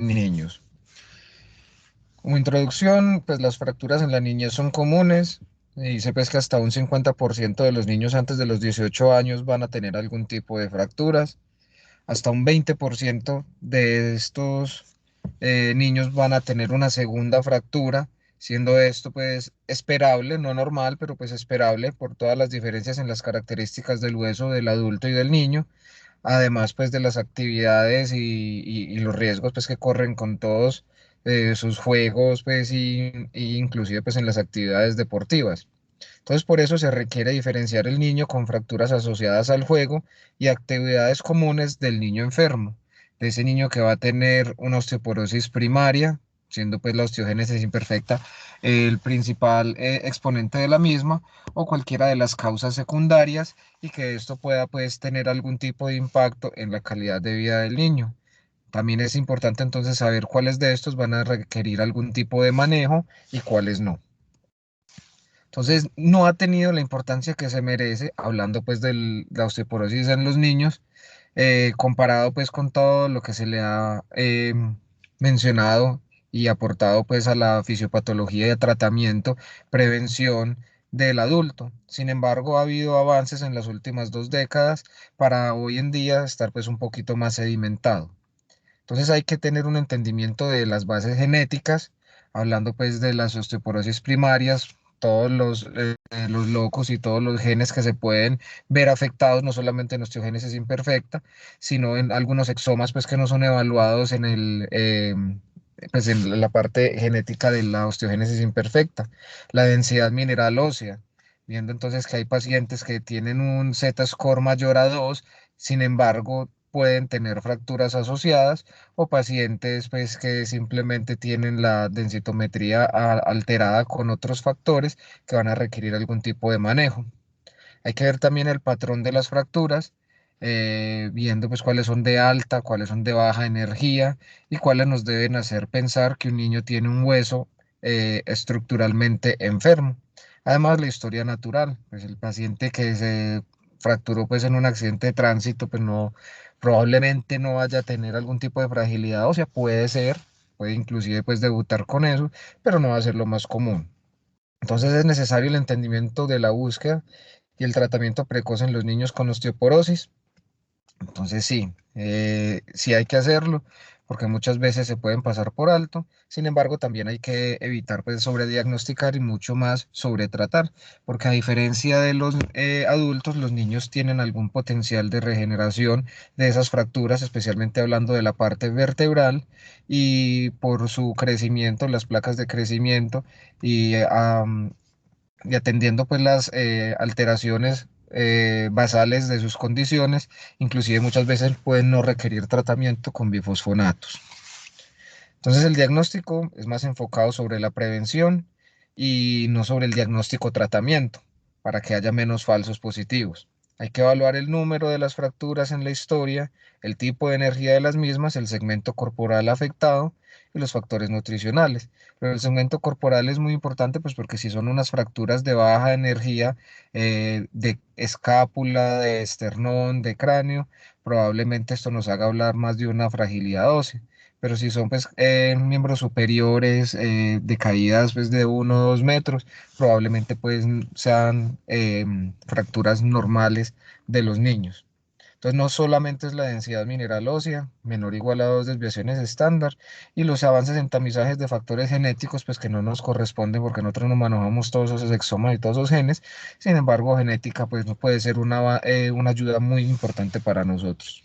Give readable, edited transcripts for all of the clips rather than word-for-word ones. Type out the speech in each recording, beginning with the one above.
niños. Como introducción, pues las fracturas en la niñez son comunes y dice pues que hasta un 50% de los niños antes de los 18 años van a tener algún tipo de fracturas. Hasta un 20% de estos niños van a tener una segunda fractura, siendo esto pues esperable, no normal, pero pues esperable por todas las diferencias en las características del hueso del adulto y del niño, además pues de las actividades y los riesgos pues que corren con todos sus juegos pues y inclusive pues en las actividades deportivas. Entonces, por eso se requiere diferenciar el niño con fracturas asociadas al juego y actividades comunes del niño enfermo, de ese niño que va a tener una osteoporosis primaria, siendo pues la osteogénesis imperfecta el principal exponente de la misma, o cualquiera de las causas secundarias, y que esto pueda pues tener algún tipo de impacto en la calidad de vida del niño. También es importante entonces saber cuáles de estos van a requerir algún tipo de manejo y cuáles no. Entonces, no ha tenido la importancia que se merece, hablando pues de la osteoporosis en los niños, comparado pues con todo lo que se le ha mencionado y aportado pues a la fisiopatología y a tratamiento, prevención del adulto. Sin embargo, ha habido avances en las últimas 2 décadas para hoy en día estar pues un poquito más sedimentado. Entonces hay que tener un entendimiento de las bases genéticas, hablando pues de las osteoporosis primarias, todos los locos y todos los genes que se pueden ver afectados, no solamente en osteogénesis imperfecta, sino en algunos exomas pues que no son evaluados en pues en la parte genética de la osteogénesis imperfecta, la densidad mineral ósea, viendo entonces que hay pacientes que tienen un Z-score mayor a 2, sin embargo pueden tener fracturas asociadas, o pacientes pues que simplemente tienen la densitometría alterada con otros factores que van a requerir algún tipo de manejo. Hay que ver también el patrón de las fracturas, viendo pues cuáles son de alta, cuáles son de baja energía y cuáles nos deben hacer pensar que un niño tiene un hueso estructuralmente enfermo. Además, la historia natural, pues el paciente que se fracturó pues en un accidente de tránsito, pues no, probablemente no vaya a tener algún tipo de fragilidad ósea, puede ser, puede inclusive pues debutar con eso, pero no va a ser lo más común. Entonces es necesario el entendimiento de la búsqueda y el tratamiento precoz en los niños con osteoporosis. Entonces sí, sí hay que hacerlo porque muchas veces se pueden pasar por alto. Sin embargo, también hay que evitar pues sobrediagnosticar y mucho más sobretratar, porque a diferencia de los adultos, los niños tienen algún potencial de regeneración de esas fracturas, especialmente hablando de la parte vertebral, y por su crecimiento, las placas de crecimiento y y atendiendo pues las alteraciones basales de sus condiciones, inclusive muchas veces pueden no requerir tratamiento con bifosfonatos. Entonces el diagnóstico es más enfocado sobre la prevención y no sobre el diagnóstico-tratamiento, para que haya menos falsos positivos. Hay que evaluar el número de las fracturas en la historia, el tipo de energía de las mismas, el segmento corporal afectado y los factores nutricionales. Pero el segmento corporal es muy importante pues porque si son unas fracturas de baja energía, de escápula, de esternón, de cráneo, probablemente esto nos haga hablar más de una fragilidad ósea. Pero si son pues miembros superiores de caídas pues de 1 o 2 metros, probablemente pues sean fracturas normales de los niños. Entonces no solamente es la densidad mineral ósea, menor o igual a 2 desviaciones estándar, y los avances en tamizajes de factores genéticos pues que no nos corresponden porque nosotros no manejamos todos esos exomas y todos esos genes. Sin embargo, genética pues no puede ser una ayuda muy importante para nosotros.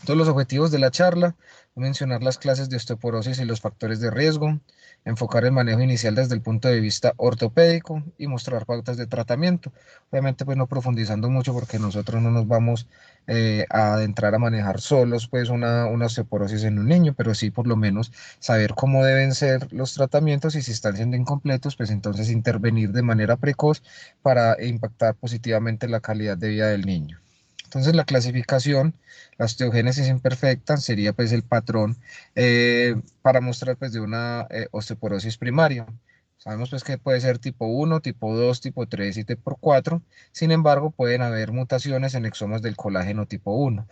Todos los objetivos de la charla: mencionar las clases de osteoporosis y los factores de riesgo, enfocar el manejo inicial desde el punto de vista ortopédico y mostrar pautas de tratamiento. Obviamente, pues no profundizando mucho porque nosotros no nos vamos a adentrar a manejar solos pues una osteoporosis en un niño, pero sí por lo menos saber cómo deben ser los tratamientos y si están siendo incompletos, pues entonces intervenir de manera precoz para impactar positivamente la calidad de vida del niño. Entonces la clasificación, la osteogénesis imperfecta sería pues el patrón para mostrar pues de una osteoporosis primaria. Sabemos pues que puede ser tipo 1, tipo 2, tipo 3 y tipo 4. Sin embargo, pueden haber mutaciones en exomas del colágeno tipo 1.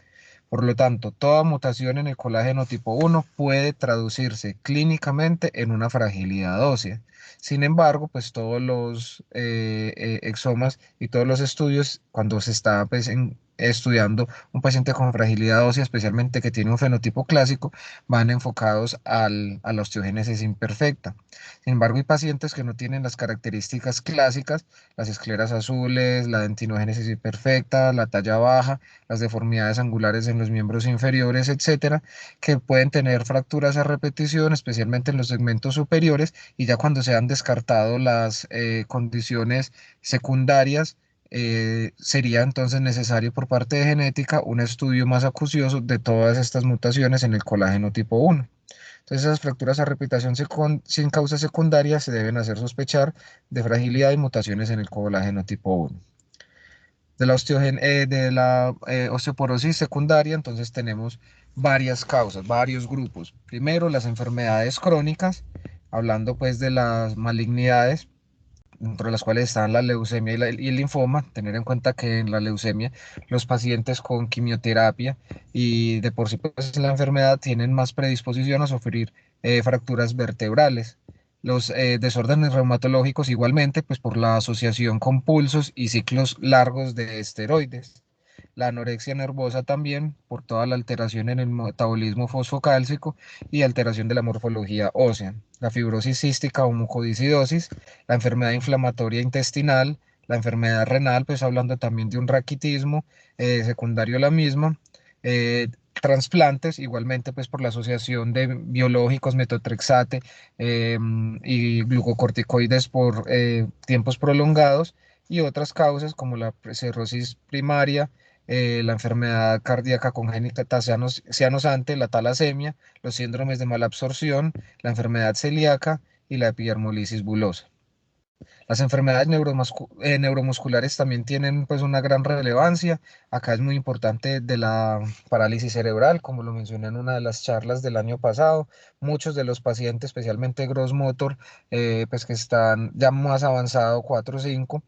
Por lo tanto, toda mutación en el colágeno tipo 1 puede traducirse clínicamente en una fragilidad ósea. Sin embargo, pues todos los exomas y todos los estudios, cuando se está pues, estudiando un paciente con fragilidad ósea, especialmente que tiene un fenotipo clásico, van enfocados a la osteogénesis imperfecta. Sin embargo, hay pacientes que no tienen las características clásicas, las escleras azules, la dentinogénesis imperfecta, la talla baja, las deformidades angulares en los miembros inferiores, etcétera, que pueden tener fracturas a repetición, especialmente en los segmentos superiores, y ya cuando se han descartado las condiciones secundarias, sería entonces necesario por parte de genética un estudio más acucioso de todas estas mutaciones en el colágeno tipo 1. Entonces, esas fracturas a repetición sin causa secundaria se deben hacer sospechar de fragilidad y mutaciones en el colágeno tipo 1. De la osteoporosis secundaria, entonces tenemos varias causas, varios grupos. Primero, las enfermedades crónicas, hablando pues de las malignidades, dentro de las cuales están la leucemia y el linfoma. Tener en cuenta que en la leucemia los pacientes con quimioterapia y de por sí pues, la enfermedad tienen más predisposición a sufrir fracturas vertebrales. Los desórdenes reumatológicos igualmente, pues por la asociación con pulsos y ciclos largos de esteroides. La anorexia nervosa también por toda la alteración en el metabolismo fosfocálcico y alteración de la morfología ósea. La fibrosis cística o mucoviscidosis, la enfermedad inflamatoria intestinal, la enfermedad renal, pues hablando también de un raquitismo secundario a la misma, trasplantes, igualmente pues por la asociación de biológicos, metotrexate y glucocorticoides por tiempos prolongados, y otras causas como la cirrosis primaria, la enfermedad cardíaca congénita cianosante, la talasemia, los síndromes de malabsorción, la enfermedad celíaca y la epidermolisis bulosa. Las enfermedades neuromusculares también tienen pues una gran relevancia. Acá es muy importante de la parálisis cerebral, como lo mencioné en una de las charlas del año pasado. Muchos de los pacientes, especialmente gross motor, pues que están ya más avanzado 4 o 5,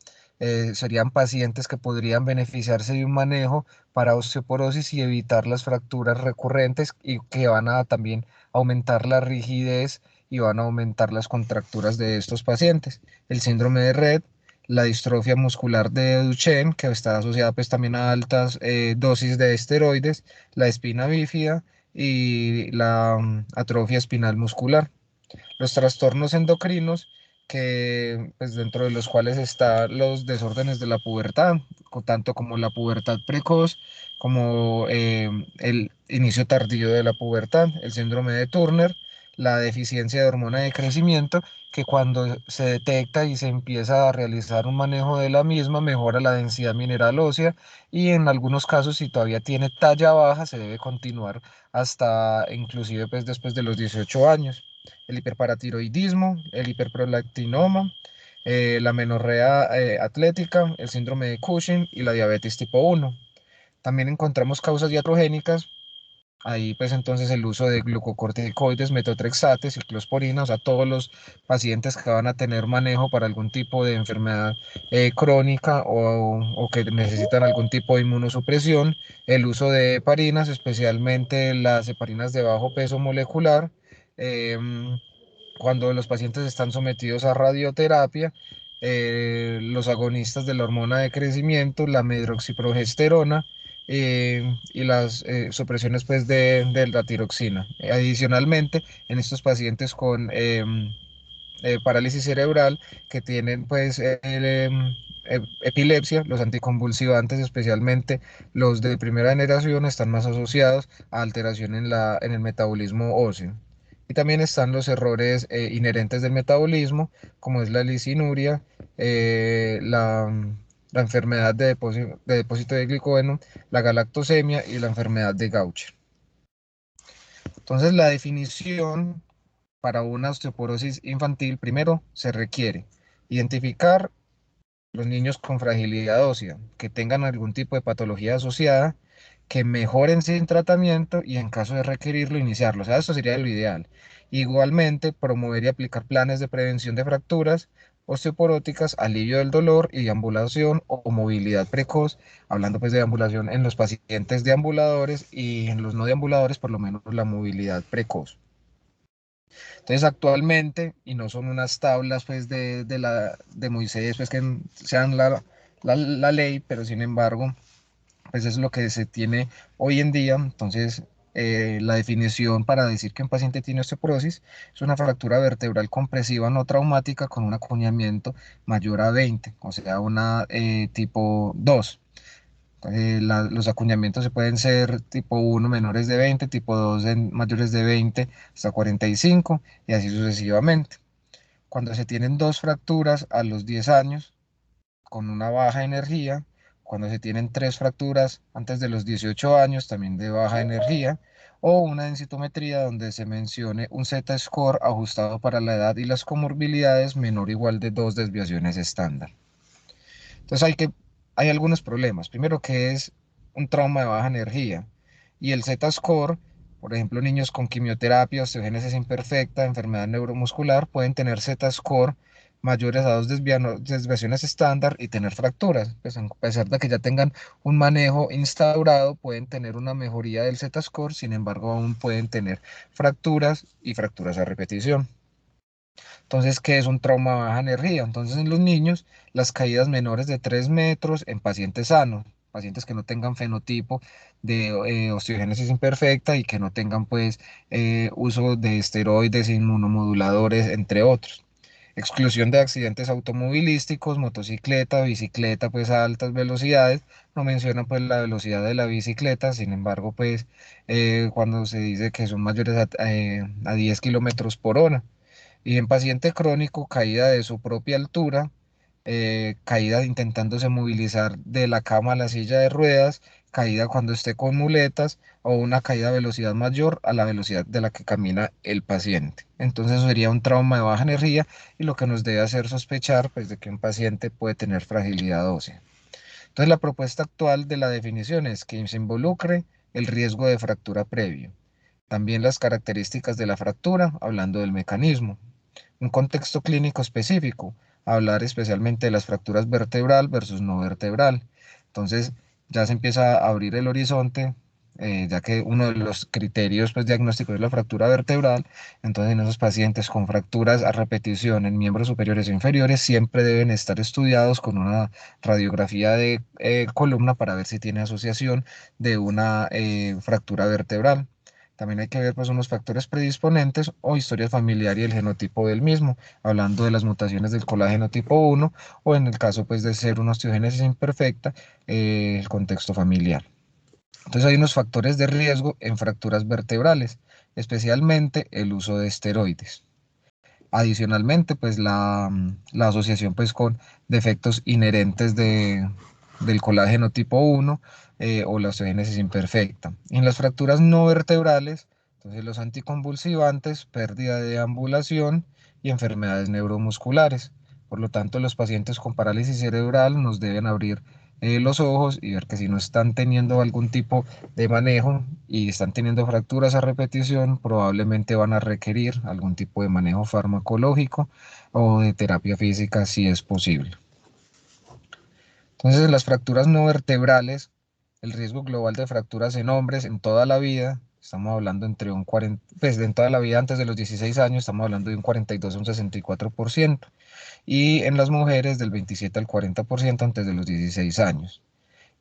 serían pacientes que podrían beneficiarse de un manejo para osteoporosis y evitar las fracturas recurrentes y que van a también aumentar la rigidez y van a aumentar las contracturas de estos pacientes. El síndrome de Rett, la distrofia muscular de Duchenne, que está asociada pues también a altas dosis de esteroides, la espina bífida y la atrofia espinal muscular. Los trastornos endocrinos, que pues dentro de los cuales están los desórdenes de la pubertad, tanto como la pubertad precoz, como el inicio tardío de la pubertad, el síndrome de Turner, la deficiencia de hormona de crecimiento, que cuando se detecta y se empieza a realizar un manejo de la misma, mejora la densidad mineral ósea, y en algunos casos, si todavía tiene talla baja, se debe continuar hasta inclusive pues después de los 18 años. El hiperparatiroidismo, el hiperprolactinoma, la menorrea atlética, el síndrome de Cushing y la diabetes tipo 1. También encontramos causas iatrogénicas. Ahí pues entonces el uso de glucocorticoides, metotrexate, ciclosporina, o sea, todos los pacientes que van a tener manejo para algún tipo de enfermedad crónica o que necesitan algún tipo de inmunosupresión, el uso de heparinas, especialmente las heparinas de bajo peso molecular, em, cuando los pacientes están sometidos a radioterapia, los agonistas de la hormona de crecimiento, la medroxiprogesterona, y las supresiones pues de la tiroxina. Adicionalmente, en estos pacientes con parálisis cerebral que tienen pues epilepsia, los anticonvulsivantes, especialmente los de primera generación, están más asociados a alteración en el metabolismo óseo. Y también están los errores inherentes del metabolismo, como es la lisinuria, la enfermedad de depósito de glicógeno, la galactosemia y la enfermedad de Gaucher. Entonces, la definición para una osteoporosis infantil, primero se requiere identificar los niños con fragilidad ósea, que tengan algún tipo de patología asociada, que mejoren sin tratamiento y en caso de requerirlo, iniciarlo. O sea, eso sería lo ideal. Igualmente, promover y aplicar planes de prevención de fracturas osteoporóticas, alivio del dolor y deambulación o movilidad precoz, hablando pues de deambulación en los pacientes deambuladores y en los no deambuladores por lo menos la movilidad precoz. Entonces actualmente, y no son unas tablas pues de Moisés pues que sean la ley, pero sin embargo pues es lo que se tiene hoy en día. Entonces, la definición para decir que un paciente tiene osteoporosis es una fractura vertebral compresiva no traumática con un acuñamiento mayor a 20, o sea, una tipo 2. Los acuñamientos se pueden ser tipo 1 menores de 20, tipo 2 mayores de 20 hasta 45 y así sucesivamente. Cuando se tienen dos fracturas a los 10 años, con una baja energía, cuando se tienen tres fracturas antes de los 18 años, también de baja energía, o una densitometría donde se mencione un Z-score ajustado para la edad y las comorbilidades menor o igual de dos desviaciones estándar. Entonces hay algunos problemas. Primero que es un trauma de baja energía y el Z-score, por ejemplo, niños con quimioterapia, osteogénesis imperfecta, enfermedad neuromuscular, pueden tener Z-score mayores a dos desviaciones estándar y tener fracturas. Pues a pesar de que ya tengan un manejo instaurado, pueden tener una mejoría del Z-score, sin embargo, aún pueden tener fracturas y fracturas a repetición. Entonces, ¿qué es un trauma de baja energía? Entonces, en los niños, las caídas menores de 3 metros en pacientes sanos, pacientes que no tengan fenotipo de osteogénesis imperfecta y que no tengan, pues, uso de esteroides, inmunomoduladores, entre otros. Exclusión de accidentes automovilísticos, motocicleta, bicicleta, pues a altas velocidades. No mencionan pues la velocidad de la bicicleta, sin embargo, pues cuando se dice que son mayores a 10 kilómetros por hora. Y en paciente crónico, caída de su propia altura, caída intentándose movilizar de la cama a la silla de ruedas, caída cuando esté con muletas o una caída a velocidad mayor a la velocidad de la que camina el paciente. Entonces eso sería un trauma de baja energía y lo que nos debe hacer sospechar pues, de que un paciente puede tener fragilidad ósea. Entonces la propuesta actual de la definición es que se involucre el riesgo de fractura previo. También las características de la fractura, hablando del mecanismo, un contexto clínico específico, hablar especialmente de las fracturas vertebral versus no vertebral. Entonces ya se empieza a abrir el horizonte, ya que uno de los criterios pues, diagnósticos es la fractura vertebral. Entonces en esos pacientes con fracturas a repetición en miembros superiores e inferiores siempre deben estar estudiados con una radiografía de columna para ver si tiene asociación de una fractura vertebral. También hay que ver pues unos factores predisponentes o historia familiar y el genotipo del mismo, hablando de las mutaciones del colágeno tipo 1 o en el caso pues de ser una osteogénesis imperfecta, el contexto familiar. Entonces hay unos factores de riesgo en fracturas vertebrales, especialmente el uso de esteroides. Adicionalmente, pues la asociación pues con defectos inherentes del colágeno tipo 1 o la osteogénesis imperfecta. En las fracturas no vertebrales, entonces los anticonvulsivantes, pérdida de ambulación y enfermedades neuromusculares. Por lo tanto, los pacientes con parálisis cerebral nos deben abrir los ojos y ver que si no están teniendo algún tipo de manejo y están teniendo fracturas a repetición, probablemente van a requerir algún tipo de manejo farmacológico o de terapia física si es posible. Entonces, las fracturas no vertebrales, el riesgo global de fracturas en hombres en toda la vida, estamos hablando entre un 40, pues en toda la vida antes de los 16 años, estamos hablando de un 42 a un 64%, y en las mujeres del 27 al 40% antes de los 16 años.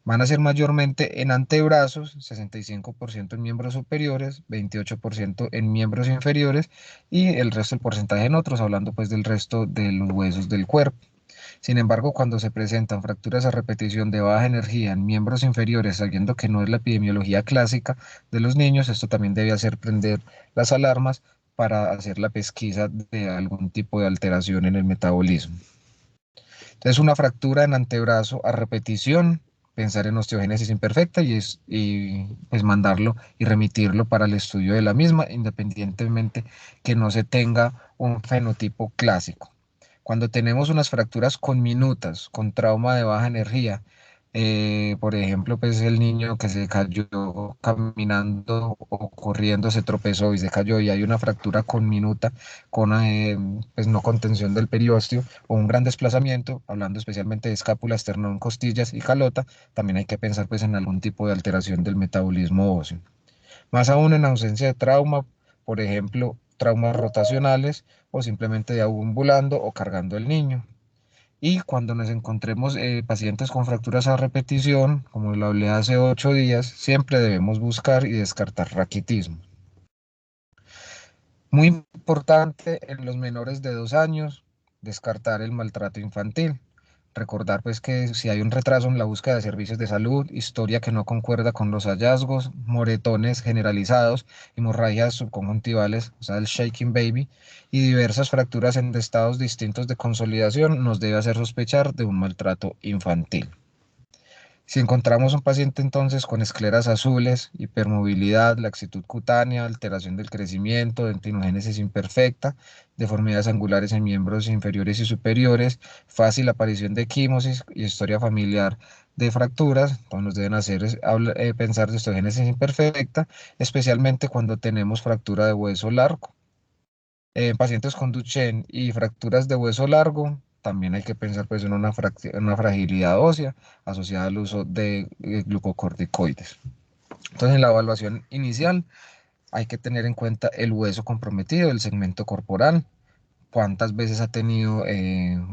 Van a ser mayormente en antebrazos, 65% en miembros superiores, 28% en miembros inferiores y el resto del porcentaje en otros, hablando pues del resto de los huesos del cuerpo. Sin embargo, cuando se presentan fracturas a repetición de baja energía en miembros inferiores, sabiendo que no es la epidemiología clásica de los niños, esto también debe hacer prender las alarmas para hacer la pesquisa de algún tipo de alteración en el metabolismo. Entonces, una fractura en antebrazo a repetición, pensar en osteogénesis imperfecta y pues mandarlo y remitirlo para el estudio de la misma, independientemente que no se tenga un fenotipo clásico. Cuando tenemos unas fracturas conminutas, con trauma de baja energía, Por ejemplo, pues el niño que se cayó caminando o corriendo, se tropezó y se cayó y hay una fractura conminuta con pues no contención del periósteo o un gran desplazamiento, hablando especialmente de escápula, esternón, costillas y calota, también hay que pensar pues en algún tipo de alteración del metabolismo óseo. Más aún en ausencia de trauma, por ejemplo, traumas rotacionales o simplemente deambulando o cargando el niño. Y cuando nos encontremos pacientes con fracturas a repetición, como lo hablé hace 8 días, siempre debemos buscar y descartar raquitismo. Muy importante en los menores de 2 años, descartar el maltrato infantil. Recordar pues que si hay un retraso en la búsqueda de servicios de salud, historia que no concuerda con los hallazgos, moretones generalizados, hemorragias subconjuntivales, o sea, el shaking baby, y diversas fracturas en estados distintos de consolidación, nos debe hacer sospechar de un maltrato infantil. Si encontramos un paciente entonces con escleras azules, hipermovilidad, laxitud cutánea, alteración del crecimiento, dentinogénesis imperfecta, deformidades angulares en miembros inferiores y superiores, fácil aparición de quimosis y historia familiar de fracturas, entonces nos deben hacer pensar de osteogénesis imperfecta, especialmente cuando tenemos fractura de hueso largo. En pacientes con Duchenne y fracturas de hueso largo, también hay que pensar pues, en en una fragilidad ósea asociada al uso de glucocorticoides. Entonces, en la evaluación inicial hay que tener en cuenta el hueso comprometido, el segmento corporal, cuántas veces ha tenido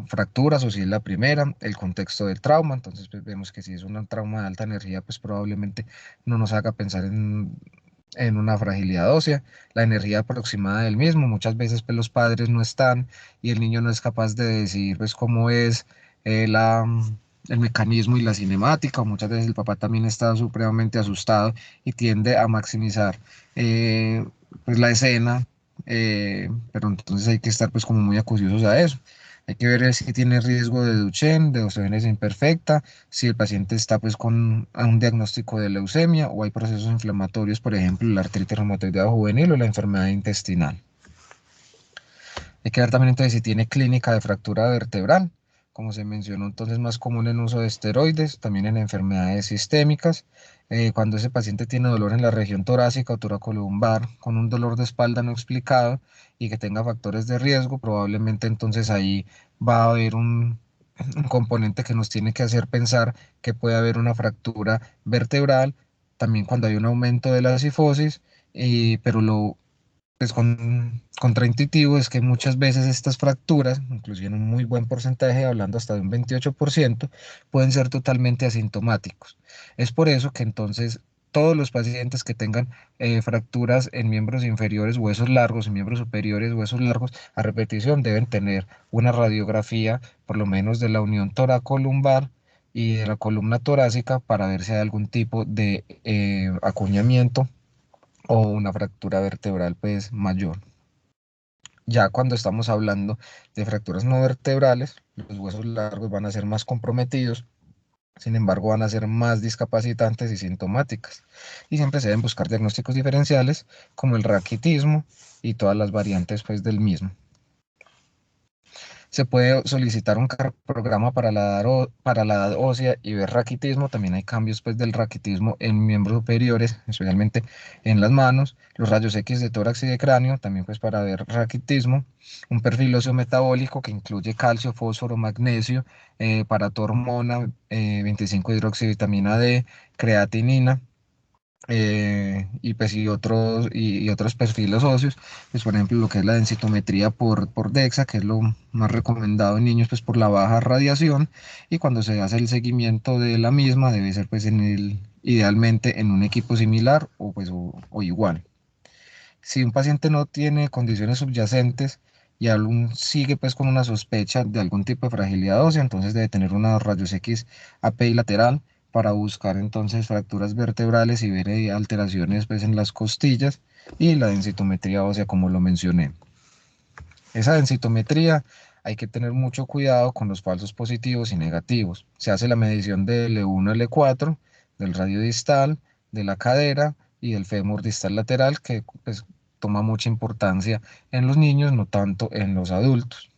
fracturas o si es la primera, el contexto del trauma. Entonces, pues, vemos que si es un trauma de alta energía, pues probablemente no nos haga pensar en una fragilidad ósea, la energía aproximada del mismo. Muchas veces pues, los padres no están y el niño no es capaz de decir pues, cómo es el mecanismo y la cinemática, o muchas veces el papá también está supremamente asustado y tiende a maximizar eh, pues, la escena, pero entonces hay que estar pues como muy acuciosos a eso. Hay que ver si tiene riesgo de Duchenne, de osteogénesis imperfecta, si el paciente está pues con un diagnóstico de leucemia o hay procesos inflamatorios, por ejemplo, la artritis reumatoidea juvenil o la enfermedad intestinal. Hay que ver también entonces si tiene clínica de fractura vertebral, como se mencionó entonces más común en uso de esteroides, también en enfermedades sistémicas. Cuando ese paciente tiene dolor en la región torácica o toracolumbar, con un dolor de espalda no explicado y que tenga factores de riesgo, probablemente entonces ahí va a haber un componente que nos tiene que hacer pensar que puede haber una fractura vertebral, también cuando hay un aumento de la cifosis, pero lo pues contraintuitivo es que muchas veces estas fracturas, inclusive en un muy buen porcentaje, hablando hasta de un 28%, pueden ser totalmente asintomáticos. Es por eso que entonces todos los pacientes que tengan fracturas en miembros inferiores, huesos largos, y miembros superiores, huesos largos, a repetición deben tener una radiografía, por lo menos de la unión toracolumbar y de la columna torácica para ver si hay algún tipo de acuñamiento o una fractura vertebral pues mayor. Ya cuando estamos hablando de fracturas no vertebrales, los huesos largos van a ser más comprometidos, sin embargo van a ser más discapacitantes y sintomáticas. Y siempre se deben buscar diagnósticos diferenciales como el raquitismo y todas las variantes pues del mismo. Se puede solicitar un programa para la edad ósea y ver raquitismo. También hay cambios pues, del raquitismo en miembros superiores, especialmente en las manos. Los rayos X de tórax y de cráneo, también pues para ver raquitismo. Un perfil óseo metabólico que incluye calcio, fósforo, magnesio, paratormona, 25 hidroxivitamina D, creatinina y, pues, y otros perfiles óseos, pues por ejemplo lo que es la densitometría por DEXA, que es lo más recomendado en niños pues por la baja radiación, y cuando se hace el seguimiento de la misma debe ser pues idealmente en un equipo similar o igual. Si un paciente no tiene condiciones subyacentes y aún sigue pues con una sospecha de algún tipo de fragilidad ósea, entonces debe tener una rayos X API lateral para buscar entonces fracturas vertebrales y ver alteraciones pues en las costillas y la densitometría ósea como lo mencioné. Esa densitometría hay que tener mucho cuidado con los falsos positivos y negativos. Se hace la medición del L1, L4, del radio distal, de la cadera y del fémur distal lateral, que pues, toma mucha importancia en los niños, no tanto en los adultos.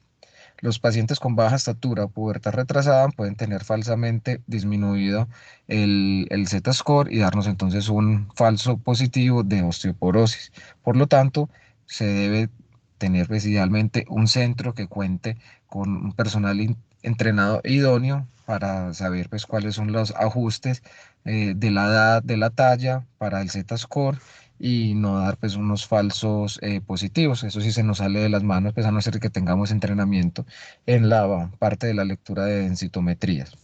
Los pacientes con baja estatura o pubertad retrasada pueden tener falsamente disminuido el Z-score y darnos entonces un falso positivo de osteoporosis. Por lo tanto, se debe tener pues, idealmente un centro que cuente con un personal entrenado e idóneo para saber pues, cuáles son los ajustes de la edad, de la talla para el Z-score y no dar pues unos falsos positivos. Eso sí se nos sale de las manos, pues a no ser que tengamos entrenamiento en la parte de la lectura de densitometrías.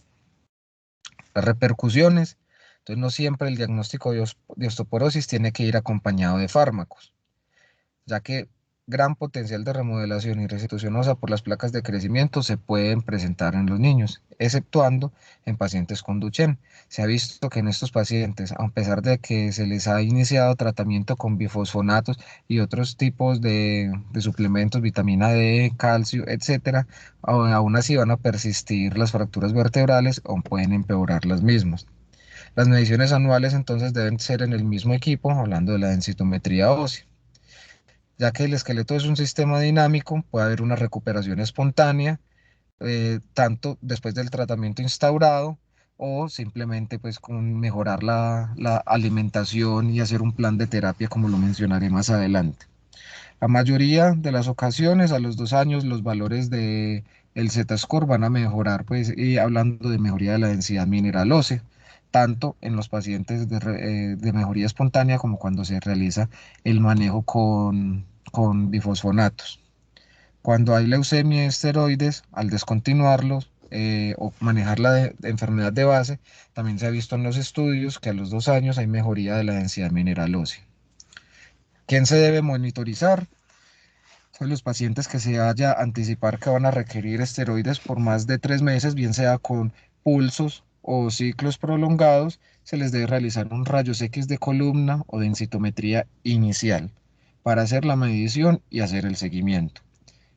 Las repercusiones, entonces no siempre el diagnóstico de osteoporosis tiene que ir acompañado de fármacos, ya que gran potencial de remodelación y restitución ósea por las placas de crecimiento se pueden presentar en los niños, exceptuando en pacientes con Duchenne. Se ha visto que en estos pacientes, a pesar de que se les ha iniciado tratamiento con bifosfonatos y otros tipos de suplementos, vitamina D, calcio, etcétera, aún así van a persistir las fracturas vertebrales o pueden empeorar las mismas. Las mediciones anuales entonces deben ser en el mismo equipo, hablando de la densitometría ósea. Ya que el esqueleto es un sistema dinámico, puede haber una recuperación espontánea, tanto después del tratamiento instaurado o simplemente pues con mejorar la alimentación y hacer un plan de terapia como lo mencionaré más adelante. La mayoría de las ocasiones a los 2 años los valores de el Z-score van a mejorar pues y hablando de mejoría de la densidad mineral ósea tanto en los pacientes de mejoría espontánea como cuando se realiza el manejo con bifosfonatos. Cuando hay leucemia y esteroides, al descontinuarlos o manejar la enfermedad de base, también se ha visto en los estudios que a los 2 años hay mejoría de la densidad mineral ósea. ¿Quién se debe monitorizar? Son los pacientes que se haya anticipar que van a requerir esteroides por más de 3 meses, bien sea con pulsos o ciclos prolongados, se les debe realizar un rayos X de columna o densitometría inicial para hacer la medición y hacer el seguimiento.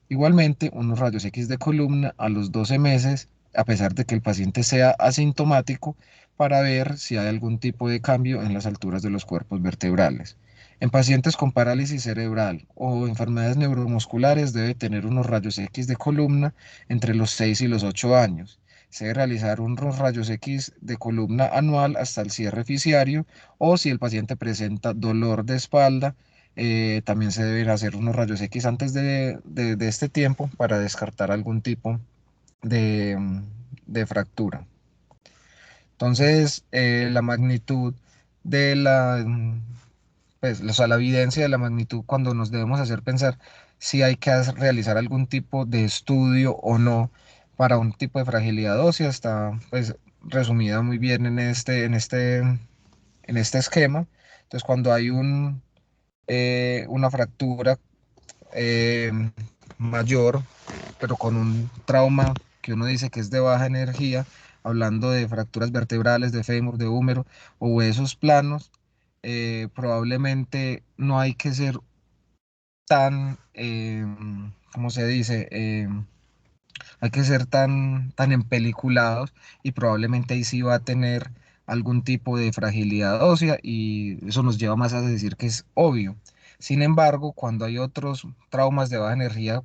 Igualmente, unos rayos X de columna a los 12 meses, a pesar de que el paciente sea asintomático, para ver si hay algún tipo de cambio en las alturas de los cuerpos vertebrales. En pacientes con parálisis cerebral o enfermedades neuromusculares debe tener unos rayos X de columna entre los 6 y los 8 años. Se debe realizar unos rayos X de columna anual hasta el cierre fisiario o si el paciente presenta dolor de espalda también se deben hacer unos rayos X antes de este tiempo para descartar algún tipo de fractura. Entonces, la magnitud de pues, o sea, la evidencia de la magnitud cuando nos debemos hacer pensar si hay que realizar algún tipo de estudio o no para un tipo de fragilidad ósea está pues resumida muy bien en este esquema. Entonces, cuando hay una fractura eh, mayor, pero con un trauma que uno dice que es de baja energía, hablando de fracturas vertebrales, de fémur, de húmero o huesos planos, probablemente no hay que ser tan, ¿cómo se dice? Hay que ser tan empeliculados y probablemente ahí sí va a tener algún tipo de fragilidad ósea y eso nos lleva más a decir que es obvio. Sin embargo, cuando hay otros traumas de baja energía,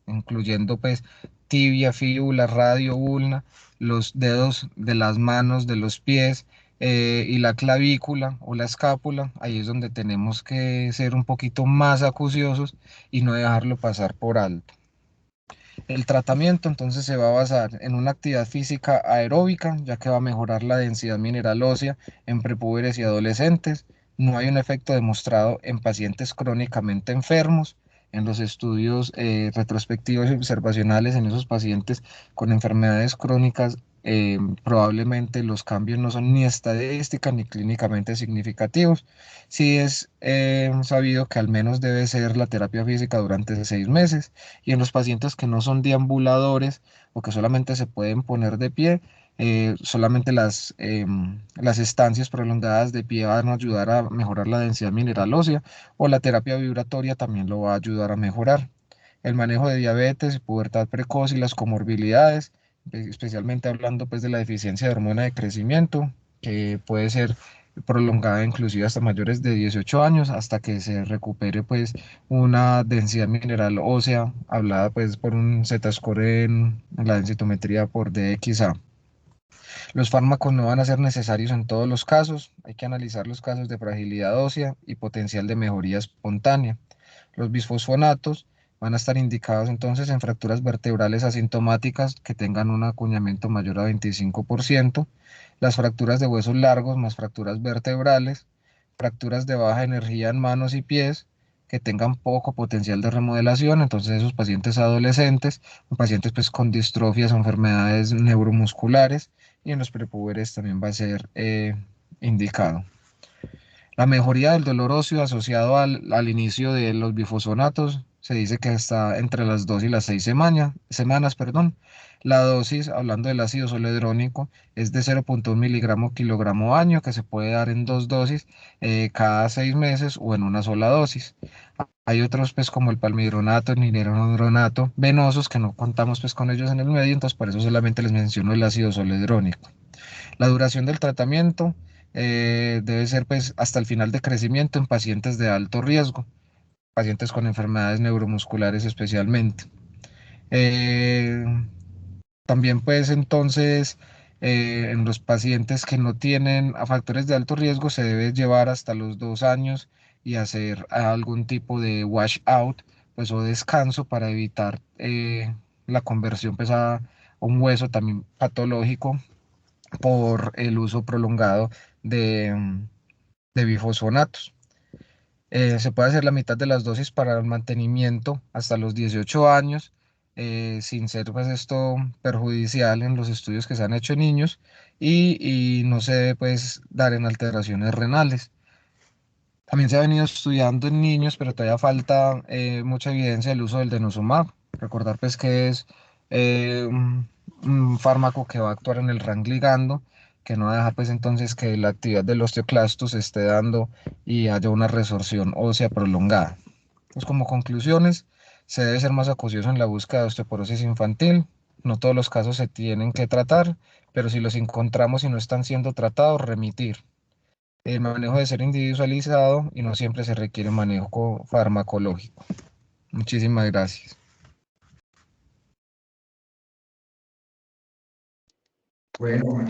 incluyendo pues tibia, fíbula, radio, ulna, los dedos de las manos, de los pies y la clavícula o la escápula, ahí es donde tenemos que ser un poquito más acuciosos y no dejarlo pasar por alto. El tratamiento entonces se va a basar en una actividad física aeróbica, ya que va a mejorar la densidad mineral ósea en prepúberes y adolescentes. No hay un efecto demostrado en pacientes crónicamente enfermos. En los estudios retrospectivos y observacionales en esos pacientes con enfermedades crónicas, probablemente los cambios no son ni estadísticas ni clínicamente significativos. Sí es sabido que al menos debe ser la terapia física durante 6 meses y en los pacientes que no son deambuladores o que solamente se pueden poner de pie, solamente las estancias prolongadas de pie van a ayudar a mejorar la densidad mineral ósea o la terapia vibratoria también lo va a ayudar a mejorar. El manejo de diabetes, pubertad precoz y las comorbilidades, especialmente hablando pues de la deficiencia de hormona de crecimiento, que puede ser prolongada inclusive hasta mayores de 18 años, hasta que se recupere pues una densidad mineral ósea, hablada pues por un Z-score en la densitometría por DXA. Los fármacos no van a ser necesarios en todos los casos, hay que analizar los casos de fragilidad ósea y potencial de mejoría espontánea. Los bisfosfonatos van a estar indicados entonces en fracturas vertebrales asintomáticas que tengan un acuñamiento mayor a 25%, las fracturas de huesos largos más fracturas vertebrales, fracturas de baja energía en manos y pies que tengan poco potencial de remodelación, entonces esos pacientes adolescentes, pacientes pues con distrofias o enfermedades neuromusculares, y en los prepúberes también va a ser indicado. La mejoría del dolor óseo asociado al inicio de los bifosfonatos se dice que está entre las 2 y las 6 semanas, perdón. La dosis, hablando del ácido zoledrónico, es de 0,1 miligramo kilogramo año, que se puede dar en dos dosis cada 6 meses o en una sola dosis. Hay otros, pues, como el palmidronato, el ninerodronato, venosos, que no contamos, pues, con ellos en el medio, entonces por eso solamente les menciono el ácido zoledrónico. La duración del tratamiento debe ser pues hasta el final de crecimiento en pacientes de alto riesgo, pacientes con enfermedades neuromusculares especialmente. Eh, También pues entonces en los pacientes que no tienen factores de alto riesgo se debe llevar hasta los 2 años y hacer algún tipo de washout pues o descanso para evitar la conversión pues a un hueso también patológico por el uso prolongado de bifosfonatos. Se puede hacer la mitad de las dosis para el mantenimiento hasta los 18 años, sin ser pues esto perjudicial en los estudios que se han hecho en niños y no se debe pues dar en alteraciones renales. También se ha venido estudiando en niños, pero todavía falta mucha evidencia del uso del denosumab. Recordar pues que es un fármaco que va a actuar en el RAN ligando, que no va a dejar pues entonces que la actividad del osteoclasto se esté dando y haya una resorción ósea prolongada. Pues como conclusiones, se debe ser más acucioso en la búsqueda de osteoporosis infantil. No todos los casos se tienen que tratar, pero si los encontramos y no están siendo tratados, remitir. El manejo debe ser individualizado y no siempre se requiere manejo farmacológico. Muchísimas gracias. Bueno, muchas